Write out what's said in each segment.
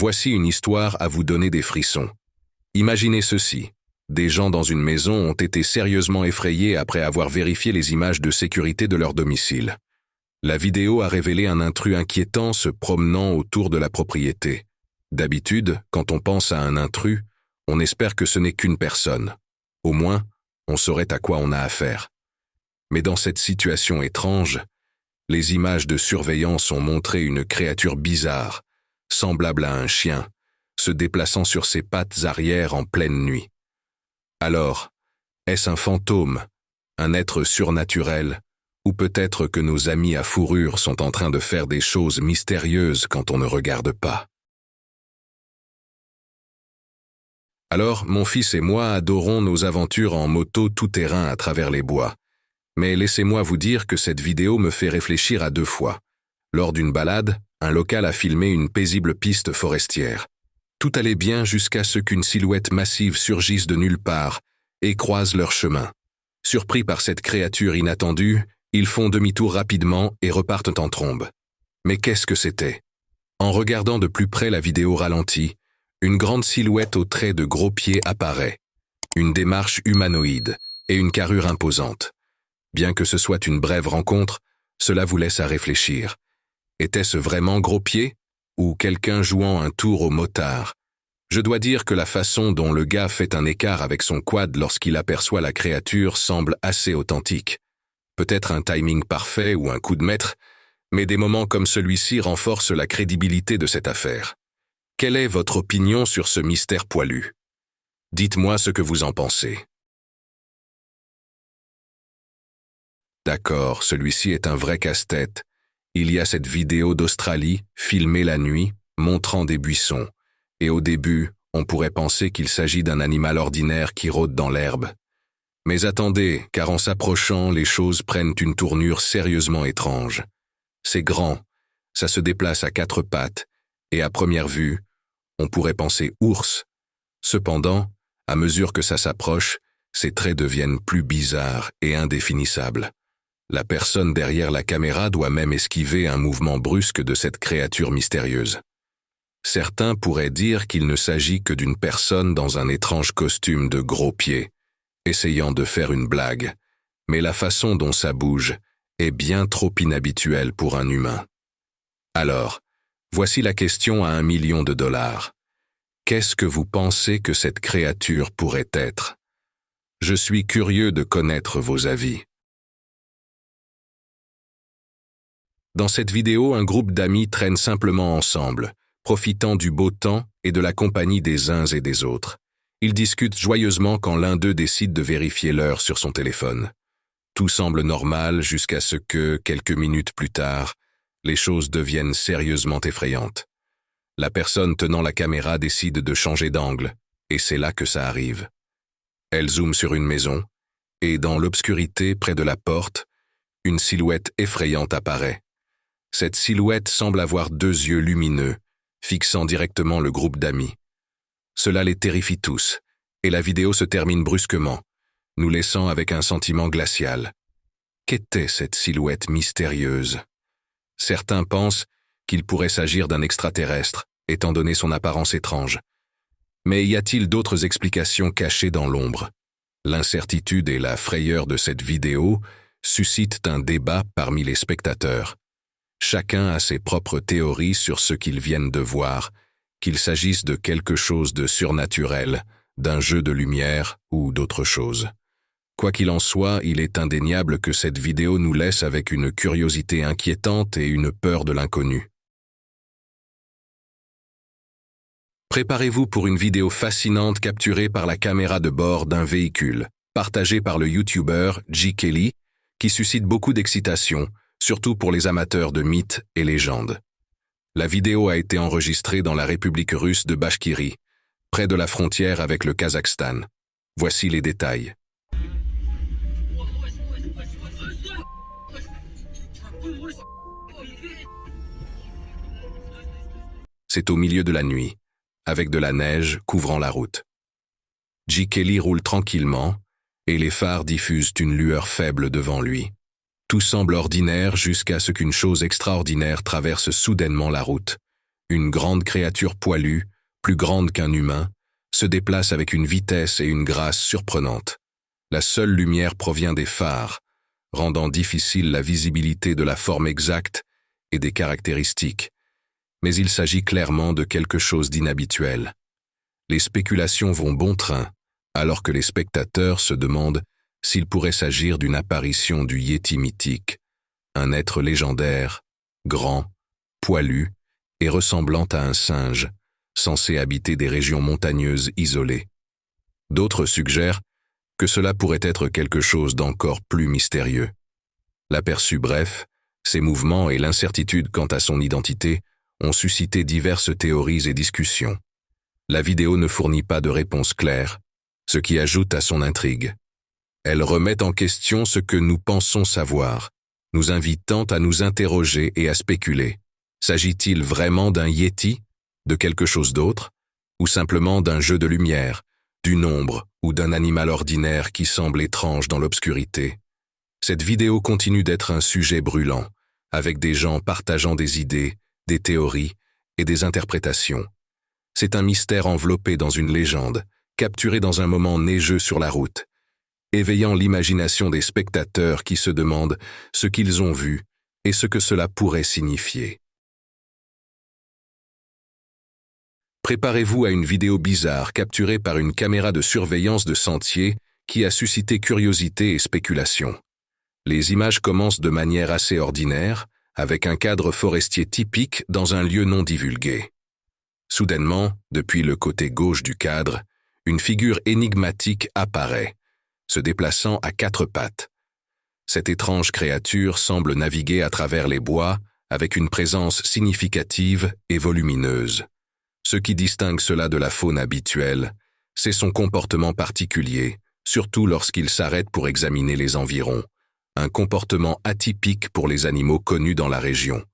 Voici une histoire à vous donner des frissons. Imaginez ceci. Des gens dans une maison ont été sérieusement effrayés après avoir vérifié les images de sécurité de leur domicile. La vidéo a révélé un intrus inquiétant se promenant autour de la propriété. D'habitude, quand on pense à un intrus, on espère que ce n'est qu'une personne. Au moins, on saurait à quoi on a affaire. Mais dans cette situation étrange, les images de surveillance ont montré une créature bizarre, semblable à un chien, se déplaçant sur ses pattes arrière en pleine nuit. Alors, est-ce un fantôme, un être surnaturel, ou peut-être que nos amis à fourrure sont en train de faire des choses mystérieuses quand on ne regarde pas? Alors, mon fils et moi adorons nos aventures en moto tout-terrain à travers les bois. Mais laissez-moi vous dire que cette vidéo me fait réfléchir à deux fois. Lors d'une balade, un local a filmé une paisible piste forestière. Tout allait bien jusqu'à ce qu'une silhouette massive surgisse de nulle part et croise leur chemin. Surpris par cette créature inattendue, ils font demi-tour rapidement et repartent en trombe. Mais qu'est-ce que c'était? En regardant de plus près la vidéo ralentie, une grande silhouette aux traits de gros pieds apparaît. Une démarche humanoïde et une carrure imposante. Bien que ce soit une brève rencontre, cela vous laisse à réfléchir. Était-ce vraiment Gros Pied ou quelqu'un jouant un tour au motard? Je dois dire que la façon dont le gars fait un écart avec son quad lorsqu'il aperçoit la créature semble assez authentique. Peut-être un timing parfait ou un coup de maître, mais des moments comme celui-ci renforcent la crédibilité de cette affaire. Quelle est votre opinion sur ce mystère poilu? Dites-moi ce que vous en pensez. D'accord, celui-ci est un vrai casse-tête. Il y a cette vidéo d'Australie, filmée la nuit, montrant des buissons. Et au début, on pourrait penser qu'il s'agit d'un animal ordinaire qui rôde dans l'herbe. Mais attendez, car en s'approchant, les choses prennent une tournure sérieusement étrange. C'est grand, ça se déplace à quatre pattes, et à première vue, on pourrait penser ours. Cependant, à mesure que ça s'approche, ses traits deviennent plus bizarres et indéfinissables. La personne derrière la caméra doit même esquiver un mouvement brusque de cette créature mystérieuse. Certains pourraient dire qu'il ne s'agit que d'une personne dans un étrange costume de gros pieds, essayant de faire une blague, mais la façon dont ça bouge est bien trop inhabituelle pour un humain. Alors, voici la question à $1 million. Qu'est-ce que vous pensez que cette créature pourrait être? Je suis curieux de connaître vos avis. Dans cette vidéo, un groupe d'amis traîne simplement ensemble, profitant du beau temps et de la compagnie des uns et des autres. Ils discutent joyeusement quand l'un d'eux décide de vérifier l'heure sur son téléphone. Tout semble normal jusqu'à ce que, quelques minutes plus tard, les choses deviennent sérieusement effrayantes. La personne tenant la caméra décide de changer d'angle, et c'est là que ça arrive. Elle zoome sur une maison, et dans l'obscurité près de la porte, une silhouette effrayante apparaît. Cette silhouette semble avoir deux yeux lumineux, fixant directement le groupe d'amis. Cela les terrifie tous, et la vidéo se termine brusquement, nous laissant avec un sentiment glacial. Qu'était cette silhouette mystérieuse? Certains pensent qu'il pourrait s'agir d'un extraterrestre, étant donné son apparence étrange. Mais y a-t-il d'autres explications cachées dans l'ombre? L'incertitude et la frayeur de cette vidéo suscitent un débat parmi les spectateurs. Chacun a ses propres théories sur ce qu'ils viennent de voir, qu'il s'agisse de quelque chose de surnaturel, d'un jeu de lumière ou d'autre chose. Quoi qu'il en soit, il est indéniable que cette vidéo nous laisse avec une curiosité inquiétante et une peur de l'inconnu. Préparez-vous pour une vidéo fascinante capturée par la caméra de bord d'un véhicule, partagée par le YouTuber G. Kelly, qui suscite beaucoup d'excitation, surtout pour les amateurs de mythes et légendes. La vidéo a été enregistrée dans la République russe de Bachkirie, près de la frontière avec le Kazakhstan. Voici les détails. C'est au milieu de la nuit, avec de la neige couvrant la route. G. Kelly roule tranquillement, et les phares diffusent une lueur faible devant lui. Tout semble ordinaire jusqu'à ce qu'une chose extraordinaire traverse soudainement la route. Une grande créature poilue, plus grande qu'un humain, se déplace avec une vitesse et une grâce surprenantes. La seule lumière provient des phares, rendant difficile la visibilité de la forme exacte et des caractéristiques. Mais il s'agit clairement de quelque chose d'inhabituel. Les spéculations vont bon train, alors que les spectateurs se demandent s'il pourrait s'agir d'une apparition du Yéti mythique, un être légendaire, grand, poilu et ressemblant à un singe, censé habiter des régions montagneuses isolées. D'autres suggèrent que cela pourrait être quelque chose d'encore plus mystérieux. L'aperçu bref, ses mouvements et l'incertitude quant à son identité ont suscité diverses théories et discussions. La vidéo ne fournit pas de réponse claire, ce qui ajoute à son intrigue. Elle remet en question ce que nous pensons savoir, nous invitant à nous interroger et à spéculer. S'agit-il vraiment d'un Yéti, de quelque chose d'autre, ou simplement d'un jeu de lumière, d'une ombre ou d'un animal ordinaire qui semble étrange dans l'obscurité? Cette vidéo continue d'être un sujet brûlant, avec des gens partageant des idées, des théories et des interprétations. C'est un mystère enveloppé dans une légende, capturé dans un moment neigeux sur la route, éveillant l'imagination des spectateurs qui se demandent ce qu'ils ont vu et ce que cela pourrait signifier. Préparez-vous à une vidéo bizarre capturée par une caméra de surveillance de sentier qui a suscité curiosité et spéculation. Les images commencent de manière assez ordinaire, avec un cadre forestier typique dans un lieu non divulgué. Soudainement, depuis le côté gauche du cadre, une figure énigmatique apparaît, se déplaçant à 4 pattes. Cette étrange créature semble naviguer à travers les bois avec une présence significative et volumineuse. Ce qui distingue cela de la faune habituelle, c'est son comportement particulier, surtout lorsqu'il s'arrête pour examiner les environs, un comportement atypique pour les animaux connus dans la région.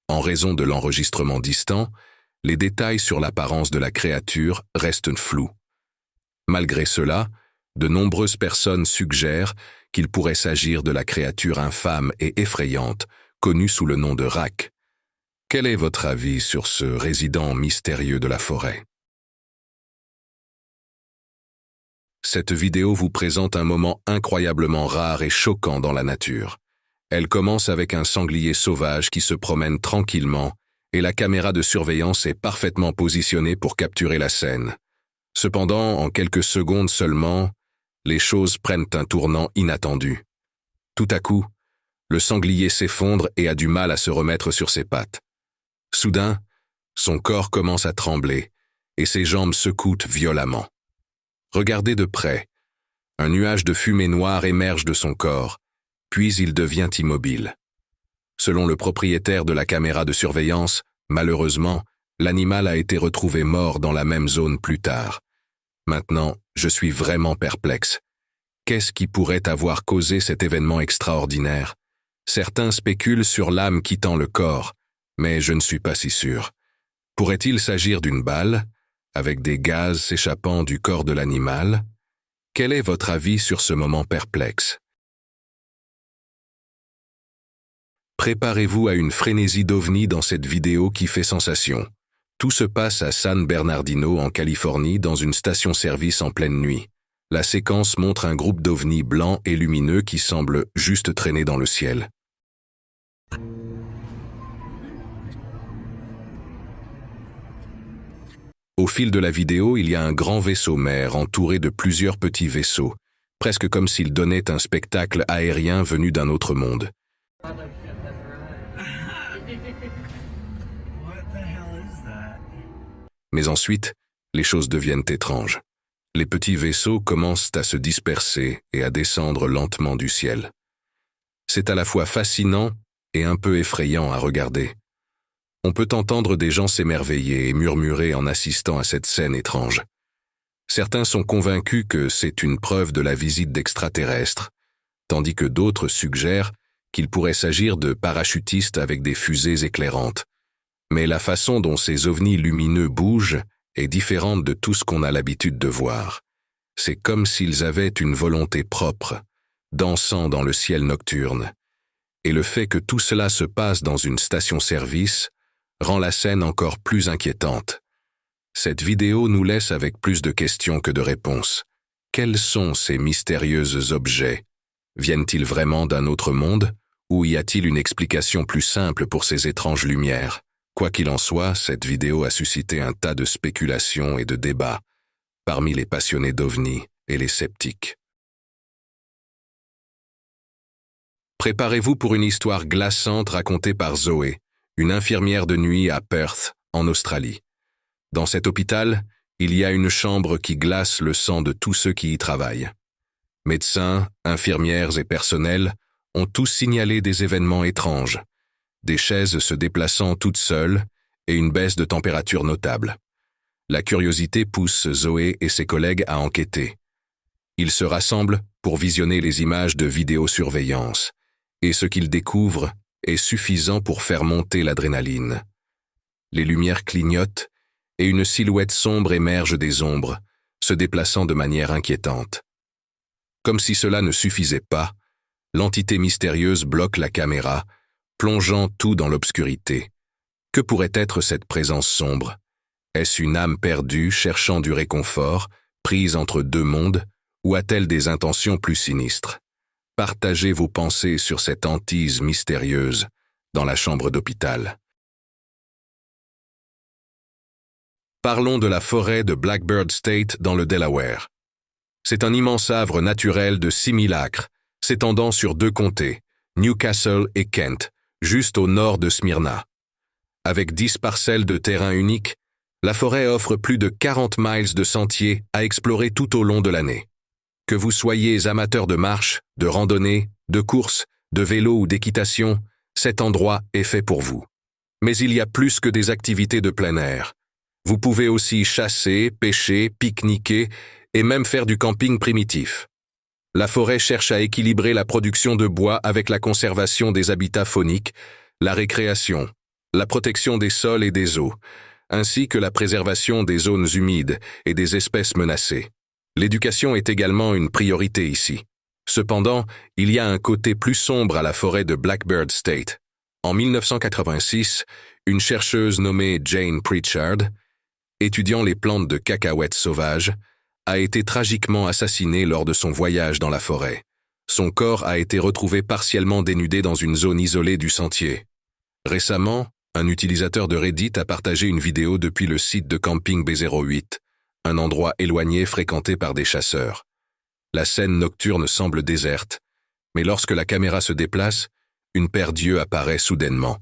En raison de l'enregistrement distant, les détails sur l'apparence de la créature restent flous. Malgré cela, de nombreuses personnes suggèrent qu'il pourrait s'agir de la créature infâme et effrayante, connue sous le nom de Rak. Quel est votre avis sur ce résident mystérieux de la forêt? Cette vidéo vous présente un moment incroyablement rare et choquant dans la nature. Elle commence avec un sanglier sauvage qui se promène tranquillement et la caméra de surveillance est parfaitement positionnée pour capturer la scène. Cependant, en quelques secondes seulement, les choses prennent un tournant inattendu. Tout à coup, le sanglier s'effondre et a du mal à se remettre sur ses pattes. Soudain, son corps commence à trembler et ses jambes secouent violemment. Regardez de près. Un nuage de fumée noire émerge de son corps, puis il devient immobile. Selon le propriétaire de la caméra de surveillance, malheureusement, l'animal a été retrouvé mort dans la même zone plus tard. Maintenant, je suis vraiment perplexe. Qu'est-ce qui pourrait avoir causé cet événement extraordinaire? Certains spéculent sur l'âme quittant le corps, mais je ne suis pas si sûr. Pourrait-il s'agir d'une balle, avec des gaz s'échappant du corps de l'animal? Quel est votre avis sur ce moment perplexe? Préparez-vous à une frénésie d'ovnis dans cette vidéo qui fait sensation. Tout se passe à San Bernardino, en Californie, dans une station-service en pleine nuit. La séquence montre un groupe d'ovnis blancs et lumineux qui semblent juste traîner dans le ciel. Au fil de la vidéo, il y a un grand vaisseau mère entouré de plusieurs petits vaisseaux, presque comme s'il donnait un spectacle aérien venu d'un autre monde. Mais ensuite, les choses deviennent étranges. Les petits vaisseaux commencent à se disperser et à descendre lentement du ciel. C'est à la fois fascinant et un peu effrayant à regarder. On peut entendre des gens s'émerveiller et murmurer en assistant à cette scène étrange. Certains sont convaincus que c'est une preuve de la visite d'extraterrestres, tandis que d'autres suggèrent qu'il pourrait s'agir de parachutistes avec des fusées éclairantes. Mais la façon dont ces ovnis lumineux bougent est différente de tout ce qu'on a l'habitude de voir. C'est comme s'ils avaient une volonté propre, dansant dans le ciel nocturne. Et le fait que tout cela se passe dans une station-service rend la scène encore plus inquiétante. Cette vidéo nous laisse avec plus de questions que de réponses. Quels sont ces mystérieux objets? Viennent-ils vraiment d'un autre monde? Ou y a-t-il une explication plus simple pour ces étranges lumières? Quoi qu'il en soit, cette vidéo a suscité un tas de spéculations et de débats parmi les passionnés d'OVNI et les sceptiques. Préparez-vous pour une histoire glaçante racontée par Zoé, une infirmière de nuit à Perth, en Australie. Dans cet hôpital, il y a une chambre qui glace le sang de tous ceux qui y travaillent. Médecins, infirmières et personnels ont tous signalé des événements étranges, des chaises se déplaçant toutes seules et une baisse de température notable. La curiosité pousse Zoé et ses collègues à enquêter. Ils se rassemblent pour visionner les images de vidéosurveillance, et ce qu'ils découvrent est suffisant pour faire monter l'adrénaline. Les lumières clignotent et une silhouette sombre émerge des ombres, se déplaçant de manière inquiétante. Comme si cela ne suffisait pas, l'entité mystérieuse bloque la caméra, plongeant tout dans l'obscurité. Que pourrait être cette présence sombre? Est-ce une âme perdue cherchant du réconfort, prise entre deux mondes, ou a-t-elle des intentions plus sinistres? Partagez vos pensées sur cette hantise mystérieuse dans la chambre d'hôpital. Parlons de la forêt de Blackbird State dans le Delaware. C'est un immense havre naturel de 6000 acres, s'étendant sur 2 comtés, Newcastle et Kent, juste au nord de Smyrna. Avec 10 parcelles de terrain uniques, la forêt offre plus de 40 miles de sentiers à explorer tout au long de l'année. Que vous soyez amateur de marche, de randonnée, de course, de vélo ou d'équitation, cet endroit est fait pour vous. Mais il y a plus que des activités de plein air. Vous pouvez aussi chasser, pêcher, pique-niquer et même faire du camping primitif. La forêt cherche à équilibrer la production de bois avec la conservation des habitats fauniques, la récréation, la protection des sols et des eaux, ainsi que la préservation des zones humides et des espèces menacées. L'éducation est également une priorité ici. Cependant, il y a un côté plus sombre à la forêt de Blackbird State. En 1986, une chercheuse nommée Jane Pritchard, étudiant les plantes de cacahuètes sauvages, a été tragiquement assassinée lors de son voyage dans la forêt. Son corps a été retrouvé partiellement dénudé dans une zone isolée du sentier. Récemment, un utilisateur de Reddit a partagé une vidéo depuis le site de camping B08, un endroit éloigné fréquenté par des chasseurs. La scène nocturne semble déserte, mais lorsque la caméra se déplace, une paire d'yeux apparaît soudainement,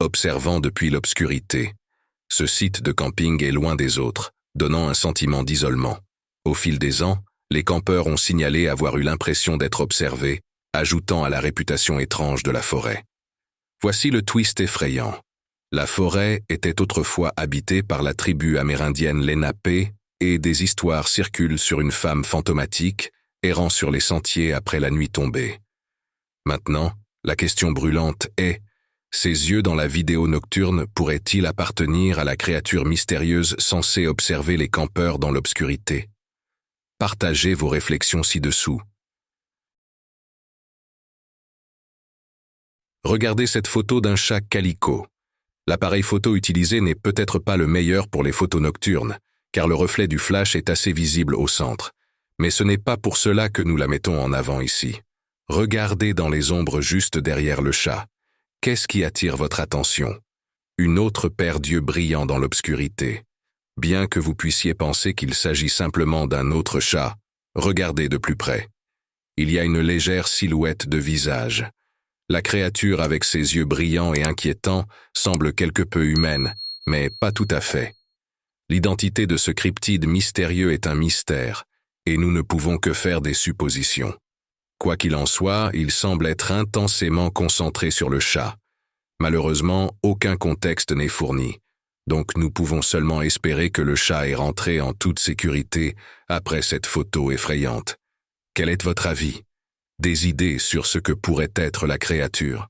observant depuis l'obscurité. Ce site de camping est loin des autres, donnant un sentiment d'isolement. Au fil des ans, les campeurs ont signalé avoir eu l'impression d'être observés, ajoutant à la réputation étrange de la forêt. Voici le twist effrayant. La forêt était autrefois habitée par la tribu amérindienne Lenape et des histoires circulent sur une femme fantomatique errant sur les sentiers après la nuit tombée. Maintenant, la question brûlante est: ces yeux dans la vidéo nocturne pourraient-ils appartenir à la créature mystérieuse censée observer les campeurs dans l'obscurité? Partagez vos réflexions ci-dessous. Regardez cette photo d'un chat calico. L'appareil photo utilisé n'est peut-être pas le meilleur pour les photos nocturnes, car le reflet du flash est assez visible au centre. Mais ce n'est pas pour cela que nous la mettons en avant ici. Regardez dans les ombres juste derrière le chat. Qu'est-ce qui attire votre attention? Une autre paire d'yeux brillants dans l'obscurité. Bien que vous puissiez penser qu'il s'agit simplement d'un autre chat, regardez de plus près. Il y a une légère silhouette de visage. La créature avec ses yeux brillants et inquiétants semble quelque peu humaine, mais pas tout à fait. L'identité de ce cryptide mystérieux est un mystère, et nous ne pouvons que faire des suppositions. Quoi qu'il en soit, il semble être intensément concentré sur le chat. Malheureusement, aucun contexte n'est fourni, donc nous pouvons seulement espérer que le chat est rentré en toute sécurité après cette photo effrayante. Quel est votre avis? Des idées sur ce que pourrait être la créature?